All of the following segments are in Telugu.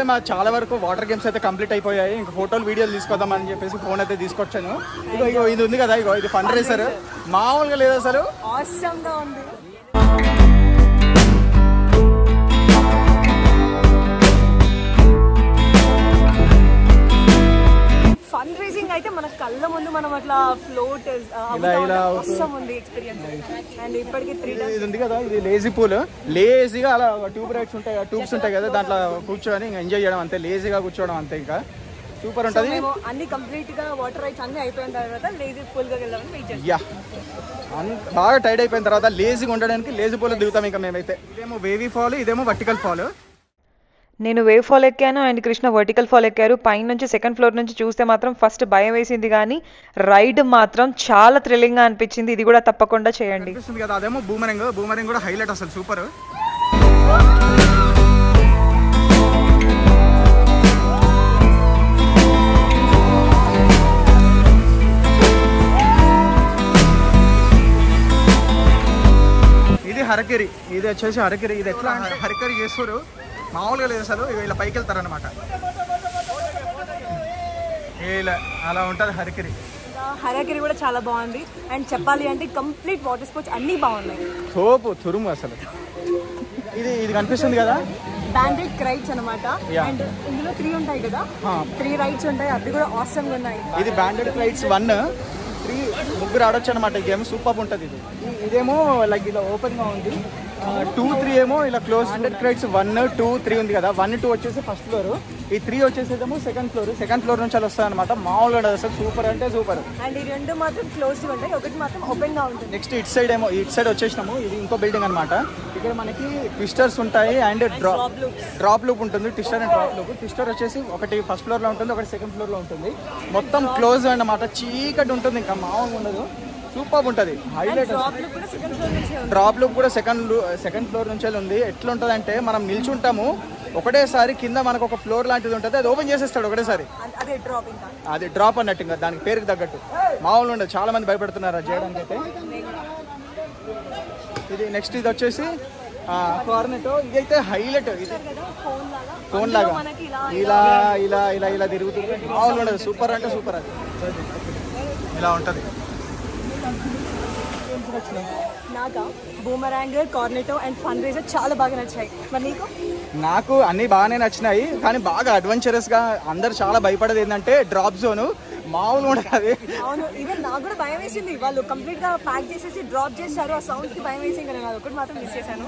మా చాలా వరకు వాటర్ గేమ్స్ అయితే కంప్లీట్ అయిపోయాయి. ఇంకా ఫోటోలు వీడియోలు తీసుకొద్దామని చెప్పేసి ఫోన్ అయితే తీసుకొచ్చాను. ఇగో ఇది ఉంది కదా, ఇగో ఇది ఫండ్ రేసర్, మామూలుగా లేదు అసలు, ఆసమ్ గా ఉంది. ఫండ్ రేసింగ్ అయితే మన కళ్ళ ముందు మనం అట్లా ఫ్లోట్ ఆసమ్ ఉంది ఎక్స్పీరియన్స్. అండ్ ఇప్పటికి 3 times ఇది ఉంది కదా, ఇది లేజీ పూల్. లేజీగా అలా ట్యూబ్ రైడ్స్ ఉంటాయి, ట్యూబ్స్ ఉంటాయి కదా, దాంట్లో కూర్చొని ఇంకా ఎంజాయ్ చేయడం అంతే, లేజీగా కూర్చోవడం అంతే. ఇంకా సూపర్ ఉంటుంది. అన్ని కంప్లీట్ గా వాటర్ రైడ్స్ అన్ని అయిపోయిన తర్వాత లేజీ పూల్ గా వెళ్దామని వెయిట్ చేస్తాం. యా, బాగా టైర్డ్ అయిపోయిన తర్వాత లేజీగా ఉండడానికి లేజీ పూల్ దిగుతాం ఇంకా మేమైతే. ఇదేమో వేవీ ఫాల్, ఇదేమో వర్టికల్ ఫాల్. నేను వేవ్ ఫాల్ ఎక్కాను అండ్ కృష్ణ వర్టికల్ ఫాల్ ఎక్కారు. పైన నుంచి సెకండ్ ఫ్లోర్ నుంచి చూస్తే మాత్రం ఫస్ట్ భయం వేసింది, కానీ రైడ్ మాత్రం చాలా థ్రిల్లింగ్ గా అనిపించింది. ఇది కూడా తప్పకుండా చేయండి. కదా, అదేమో బూమరింగ్. బూమరింగ్ కూడా హైలైట్ అసలు, సూపర్. ఇది హరకిరి, ఇది వచ్చేసి హరకిరి. ఇది ఎట్లా హరకిరి చేస్తారు మామూలుగా లేదు అసలు, ఇలా పైకి వెళ్తారనమాట, ఇలా అలా ఉంటుంది హరకిరి. హరకిరి కూడా చాలా బాగుంది. అండ్ చెప్పాలి అంటే కంప్లీట్ వాటర్ స్పోర్ట్స్ అన్ని బాగున్నాయి, సోపు తురుము అసలు. ఇది కనిపిస్తుంది కదా, బ్యాండెడ్ రైడ్స్ అనమాట. అండ్ ఇందులో 3 ఉంటాయి కదా, 3 రైడ్స్ ఉంటాయి, అవి కూడా ఆసమ్ గా ఉన్నాయి. ఇది బ్యాండెడ్ రైడ్స్ 1, 3 ముగ్గురు ఆడొచ్చు అనమాట. ఈ గేమ్ సూపర్ ఉంటుంది. ఇదేమో లైక్ ఇలా ఓపెన్ గా ఉంది. 2, 3 ఏమో ఇలా క్లోజ్. 100 క్రైట్స్ 1, 2, 3 ఉంది కదా, 1, 2 వచ్చేసి ఫస్ట్ ఫ్లోర్, ఈ 3 వచ్చేసేదేమో సెకండ్ ఫ్లోర్. సెకండ్ ఫ్లోర్ నుంచి అలా వస్తాయి అనమాట. మామూలుగా ఉండదు అసలు, సూపర్ అంటే సూపర్. అండ్ ఈ 2 మాత్రం క్లోజ్ ఉంటాయి, ఒకటి మాత్రం ఓపెన్ గా ఉంటుంది. నెక్స్ట్ ఇటు సైడ్ ఏమో, ఇటు సైడ్ వచ్చేసినాము. ఇది ఇంకో బిల్డింగ్ అనమాట. ఇక్కడ మనకి ట్విస్టర్స్ ఉంటాయి అండ్ డ్రాప్ లూప్ ఉంటుంది. Twister and drop loop. Twister వచ్చేసి ఒకటి ఫస్ట్ ఫ్లోర్ లో ఉంటుంది, ఒకటి సెకండ్ ఫ్లోర్ లో ఉంటుంది. మొత్తం క్లోజ్ అన్నమాట, చీకటి ఉంటుంది, ఇంకా మామూలుగా ఉండదు, సూపర్ ఉంటుంది, హైలైట్. డ్రాప్ లూప్ కూడా సెకండ్ ఫ్లోర్ నుంచి ఉంది. ఎట్లా ఉంటుంది అంటే మనం నిల్చుంటాము, ఒకటేసారి కింద మనకు ఒక ఫ్లోర్ లాంటిది ఉంటుంది, అది ఓపెన్ చేసేస్తాడు ఒకటేసారి. అది డ్రాప్ అన్నట్టు, ఇంకా దానికి పేరుకి తగ్గట్టు మామూలు ఉండదు. చాలా మంది భయపడుతున్నారు అది చేయడానికి అయితే. ఇది నెక్స్ట్ ఇది వచ్చేసి కార్నెటో. ఇదైతే హైలైట్, ఇది ఫోన్ లాగా ఇలా ఇలా ఇలా ఇలా తిరుగుతుంది, మామూలు ఉండదు, సూపర్ అంటే సూపర్. అది ఇలా ఉంటుంది. నాకా బూమరాంగ్, కార్నెటో అండ్ ఫండ్ రేజర్ చాలా బాగా నచ్చాయి. మరి నీకు? నాకు అన్ని బాగానే నచ్చినాయి, కానీ బాగా అడ్వెంచరస్ గా అందరు చాలా భయపడేది ఏంటంటే డ్రాప్ జోన్, మామూలు ఉండదు. అవును, ఈవెన్ నాకు కూడా భయం వేసింది. వాళ్ళు కంప్లీట్ గా ప్యాక్ చేసేసి డ్రాప్ చేశారు, ఆ సౌండ్ కి భయం వేసింది, కానీ అది ఒకటి మాత్రం మిస్ చేశాను.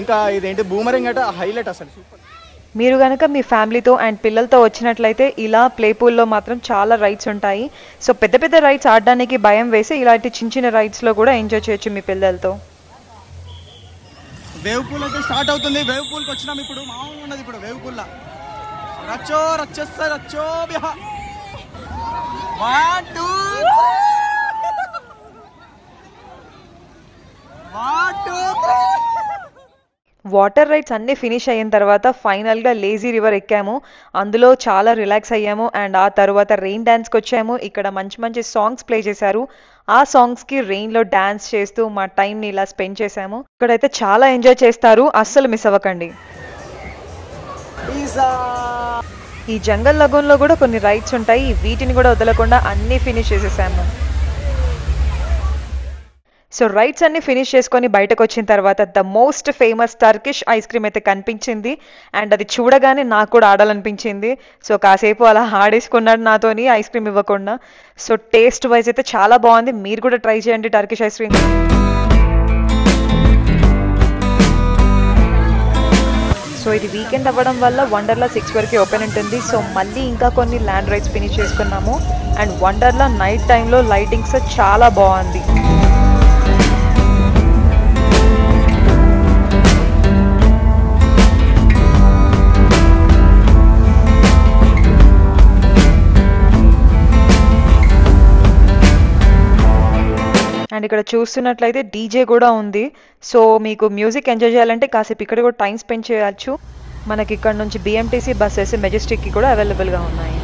ఇంకా ఇదేంటి బూమరింగ్ అంటే హైలైట్ అసలు, సూపర్. మీరు కనుక మీ ఫ్యామిలీతో అండ్ పిల్లలతో వచ్చినట్లయితే ఇలా ప్లే పూల్లో మాత్రం చాలా రైడ్స్ ఉంటాయి. సో పెద్ద పెద్ద రైడ్స్ ఆడడానికి భయం వేసి ఇలాంటి చిన్న చిన్న రైడ్స్లో కూడా ఎంజాయ్ చేయొచ్చు మీ పిల్లలతో. వేవ్ పూల్ అయితే స్టార్ట్ అవుతుంది. వేవ్ పూల్కి వచ్చినాం ఇప్పుడు, మామూలుగా ఉన్నది ఇప్పుడు వేవ్ పూల్. రచ్చో రచ్చస్స రచ్చో బిహ 1 2 1 2 3. వాటర్ రైడ్స్ అన్నీ ఫినిష్ అయిన తర్వాత ఫైనల్గా లేజీ రివర్ ఎక్కాము. అందులో చాలా రిలాక్స్ అయ్యాము. అండ్ ఆ తర్వాత రెయిన్ డ్యాన్స్కి వచ్చాము. ఇక్కడ మంచి మంచి సాంగ్స్ ప్లే చేశారు. ఆ సాంగ్స్కి రెయిన్లో డ్యాన్స్ చేస్తూ మా టైంని ఇలా స్పెండ్ చేశాము. ఇక్కడైతే చాలా ఎంజాయ్ చేస్తారు, అస్సలు మిస్ అవ్వకండి. ఈ జంగల్ లగూన్లో కూడా కొన్ని రైడ్స్ ఉంటాయి, వీటిని కూడా వదలకుండా అన్నీ ఫినిష్ చేసేసాము. సో రైడ్స్ అన్ని ఫినిష్ చేసుకొని బయటకు వచ్చిన తర్వాత the most famous Turkish ice cream అయితే కనిపించింది. అండ్ అది చూడగానే నాకు కూడా ఆడాలనిపించింది. సో కాసేపు అలా ఆడేసుకున్నాడు నాతోని ఐస్ క్రీమ్ ఇవ్వకుండా. సో టేస్ట్ వైజ్ అయితే చాలా బాగుంది, మీరు కూడా ట్రై చేయండి టర్కిష్ ఐస్ క్రీమ్. సో ఇది వీకెండ్ అవ్వడం వల్ల వండర్లా 6 వరకు ఓపెన్ ఉంటుంది. సో మళ్ళీ ఇంకా కొన్ని ల్యాండ్ రైడ్స్ ఫినిష్ చేసుకున్నాము. అండ్ వండర్లా నైట్ టైంలో లైటింగ్స్ చాలా బాగుంది. అండ్ ఇక్కడ చూస్తున్నట్లయితే డీజే కూడా ఉంది. సో మీకు మ్యూజిక్ ఎంజాయ్ చేయాలంటే కాసేపు ఇక్కడ కూడా టైం స్పెండ్ చేయొచ్చు. మనకి ఇక్కడ నుంచి BMTC బస్సెస్ మెజెస్టిక్కి కూడా అవైలబుల్గా ఉన్నాయి.